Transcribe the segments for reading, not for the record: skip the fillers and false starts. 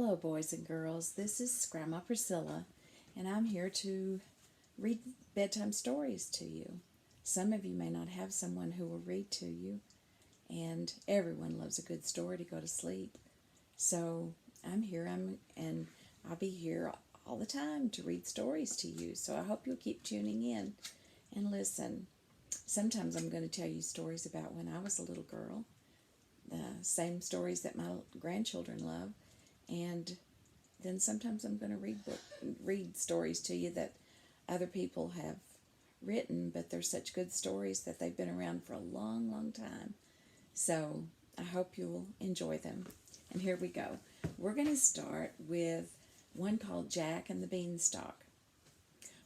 Hello, boys and girls. This is Grandma Priscilla, and I'm here to read bedtime stories to you. Some of you may not have someone who will read to you, and everyone loves a good story to go to sleep. So I'm here, and I'll be here all the time to read stories to you. So I hope you'll keep tuning in and listen. Sometimes I'm going to tell you stories about when I was a little girl, the same stories that my grandchildren love. And then sometimes I'm going to read stories to you that other people have written, but they're such good stories that they've been around for a long, long time. So I hope you'll enjoy them. And here we go. We're going to start with one called Jack and the Beanstalk.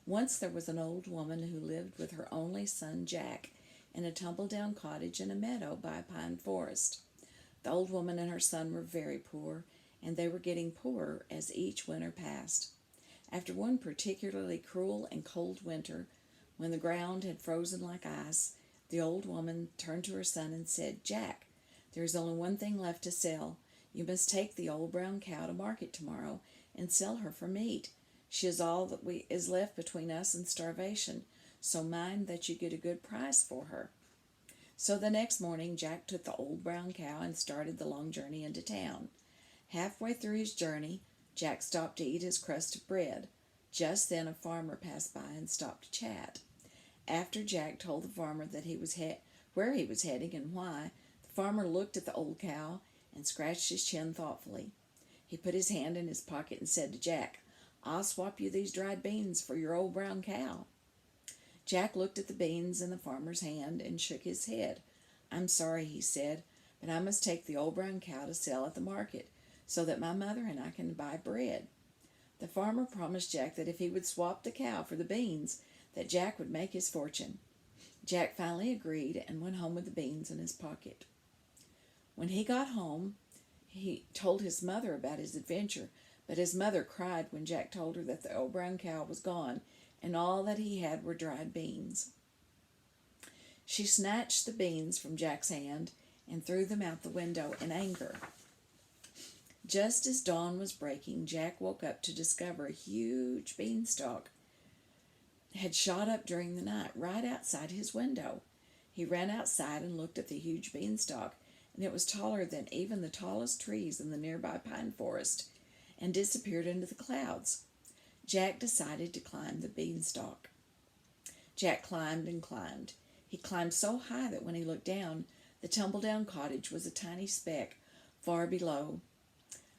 Once there was an old woman who lived with her only son Jack in a tumble-down cottage in a meadow by a pine forest. The old woman and her son were very poor, and they were getting poorer as each winter passed. After one particularly cruel and cold winter, when the ground had frozen like ice, the old woman turned to her son and said, "Jack, there is only one thing left to sell. You must take the old brown cow to market tomorrow and sell her for meat. She is all that is left between us and starvation, so mind that you get a good price for her." So the next morning Jack took the old brown cow and started the long journey into town. Halfway through his journey, Jack stopped to eat his crust of bread. Just then a farmer passed by and stopped to chat. After Jack told the farmer that where he was heading and why, the farmer looked at the old cow and scratched his chin thoughtfully. He put his hand in his pocket and said to Jack, "I'll swap you these dried beans for your old brown cow." Jack looked at the beans in the farmer's hand and shook his head. "I'm sorry," he said, "but I must take the old brown cow to sell at the market, so that my mother and I can buy bread." The farmer promised Jack that if he would swap the cow for the beans, that Jack would make his fortune. Jack finally agreed and went home with the beans in his pocket. When he got home, he told his mother about his adventure, but his mother cried when Jack told her that the old brown cow was gone and all that he had were dried beans. She snatched the beans from Jack's hand and threw them out the window in anger. Just as dawn was breaking, Jack woke up to discover a huge beanstalk had shot up during the night right outside his window. He ran outside and looked at the huge beanstalk, and it was taller than even the tallest trees in the nearby pine forest, and disappeared into the clouds. Jack decided to climb the beanstalk. Jack climbed and climbed. He climbed so high that when he looked down, the tumble-down cottage was a tiny speck far below.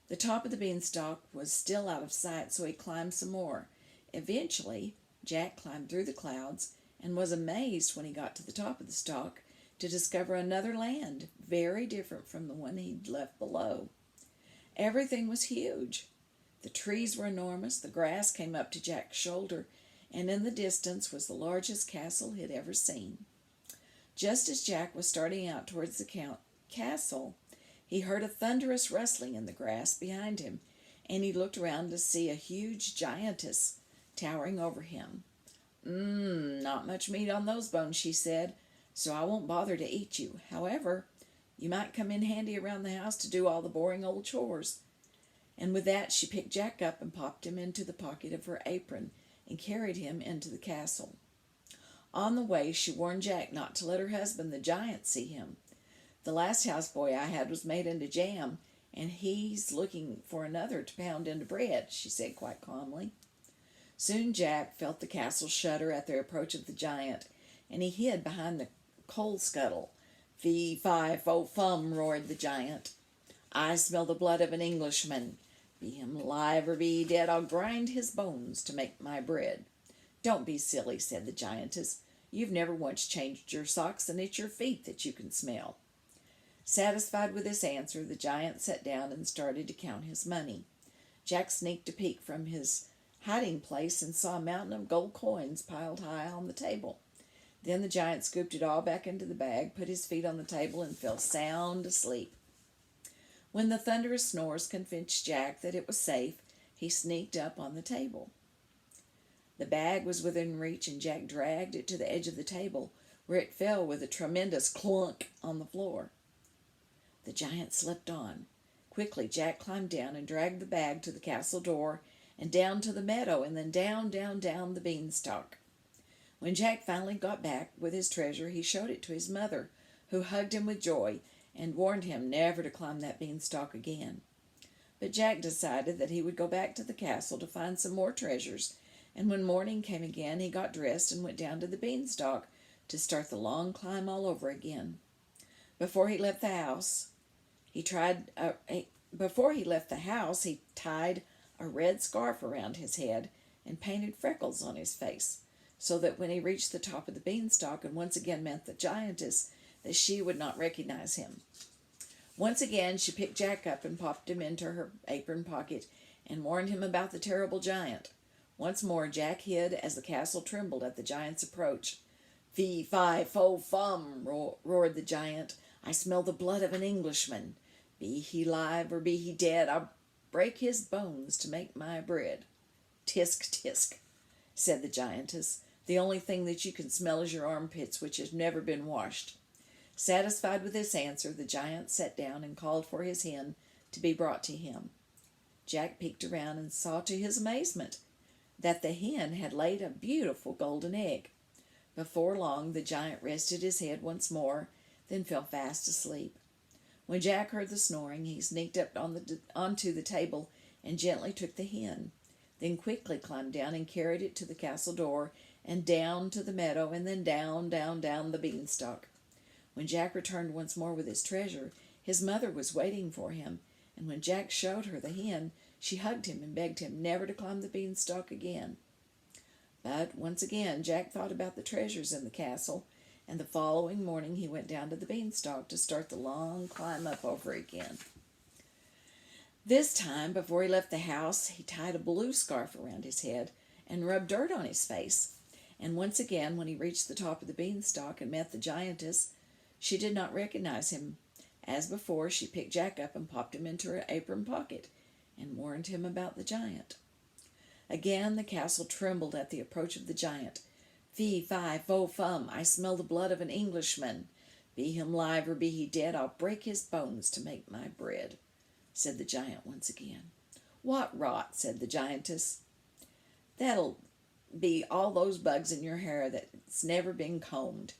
The top of the beanstalk was still out of sight, so he climbed some more. Eventually, Jack climbed through the clouds and was amazed when he got to the top of the stalk to discover another land, very different from the one he'd left below. Everything was huge. The trees were enormous, the grass came up to Jack's shoulder, and in the distance was the largest castle he'd ever seen. Just as Jack was starting out towards the castle, he heard a thunderous rustling in the grass behind him, and he looked around to see a huge giantess towering over him. Not much meat on those bones," she said, "so I won't bother to eat you. However, you might come in handy around the house to do all the boring old chores." And with that she picked Jack up and popped him into the pocket of her apron and carried him into the castle. On the way she warned Jack not to let her husband, the giant, see him. "The last houseboy I had was made into jam, and he's looking for another to pound into bread," she said quite calmly. Soon Jack felt the castle shudder at the approach of the giant, and he hid behind the coal scuttle. "Fee, fi, fo, fum," roared the giant. "I smell the blood of an Englishman. Be him alive or be he dead, I'll grind his bones to make my bread." "Don't be silly," said the giantess. "You've never once changed your socks, and it's your feet that you can smell." Satisfied with this answer, the giant sat down and started to count his money. Jack sneaked a peek from his hiding place and saw a mountain of gold coins piled high on the table. Then the giant scooped it all back into the bag, put his feet on the table, and fell sound asleep. When the thunderous snores convinced Jack that it was safe, he sneaked up on the table. The bag was within reach, and Jack dragged it to the edge of the table, where it fell with a tremendous clunk on the floor. The giant slept on. Quickly, Jack climbed down and dragged the bag to the castle door and down to the meadow and then down, down, down the beanstalk. When Jack finally got back with his treasure, he showed it to his mother, who hugged him with joy and warned him never to climb that beanstalk again. But Jack decided that he would go back to the castle to find some more treasures, and when morning came again, he got dressed and went down to the beanstalk to start the long climb all over again. Before he left the house, he tied a red scarf around his head and painted freckles on his face, so that when he reached the top of the beanstalk and once again met the giantess, that she would not recognize him. Once again she picked Jack up and popped him into her apron pocket and warned him about the terrible giant. Once more Jack hid as the castle trembled at the giant's approach. "Fee, fi, fo, fum," roared the giant. "I smell the blood of an Englishman. Be he live or be he dead, I'll break his bones to make my bread." "Tisk, tisk," said the giantess. "The only thing that you can smell is your armpits, which have never been washed." Satisfied with this answer, the giant sat down and called for his hen to be brought to him. Jack peeked around and saw to his amazement that the hen had laid a beautiful golden egg. Before long the giant rested his head once more, then fell fast asleep. When Jack heard the snoring, he sneaked up onto the table and gently took the hen, then quickly climbed down and carried it to the castle door and down to the meadow and then down, down, down the beanstalk. When Jack returned once more with his treasure, his mother was waiting for him, and when Jack showed her the hen, she hugged him and begged him never to climb the beanstalk again. But once again Jack thought about the treasures in the castle, and the following morning he went down to the beanstalk to start the long climb up over again. This time, before he left the house, he tied a blue scarf around his head and rubbed dirt on his face. And once again, when he reached the top of the beanstalk and met the giantess, she did not recognize him. As before, she picked Jack up and popped him into her apron pocket and warned him about the giant. Again the castle trembled at the approach of the giant. "Fee, fi, fo, fum, I smell the blood of an Englishman. Be him live or be he dead, I'll break his bones to make my bread," said the giant once again. "What rot," said the giantess. "That'll be all those bugs in your hair that's never been combed."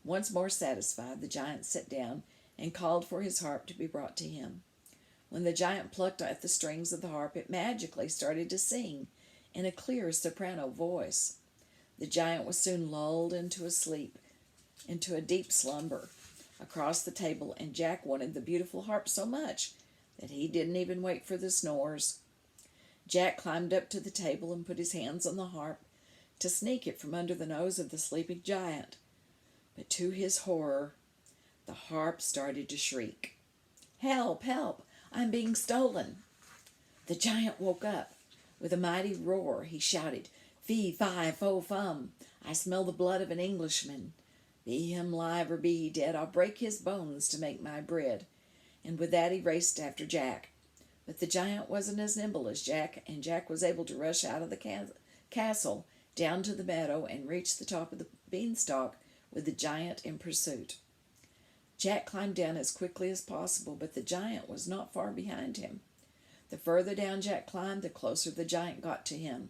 Once more satisfied, the giant sat down and called for his harp to be brought to him. When the giant plucked at the strings of the harp, it magically started to sing in a clear soprano voice. The giant was soon lulled into a deep slumber across the table, and Jack wanted the beautiful harp so much that he didn't even wait for the snores. Jack climbed up to the table and put his hands on the harp to sneak it from under the nose of the sleeping giant. But to his horror, the harp started to shriek. "Help, help, I'm being stolen." The giant woke up. With a mighty roar, he shouted, "Fee, fi, fo, fum, I smell the blood of an Englishman. Be him live or be he dead, I'll break his bones to make my bread." And with that he raced after Jack. But the giant wasn't as nimble as Jack, and Jack was able to rush out of the castle, down to the meadow, and reach the top of the beanstalk with the giant in pursuit. Jack climbed down as quickly as possible, but the giant was not far behind him. The further down Jack climbed, the closer the giant got to him.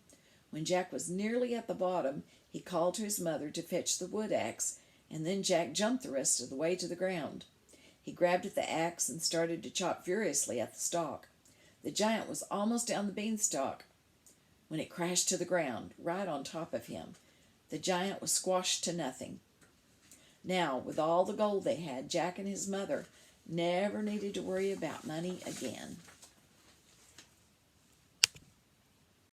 When Jack was nearly at the bottom, he called to his mother to fetch the wood axe, and then Jack jumped the rest of the way to the ground. He grabbed at the axe and started to chop furiously at the stalk. The giant was almost down the beanstalk when it crashed to the ground, right on top of him. The giant was squashed to nothing. Now, with all the gold they had, Jack and his mother never needed to worry about money again.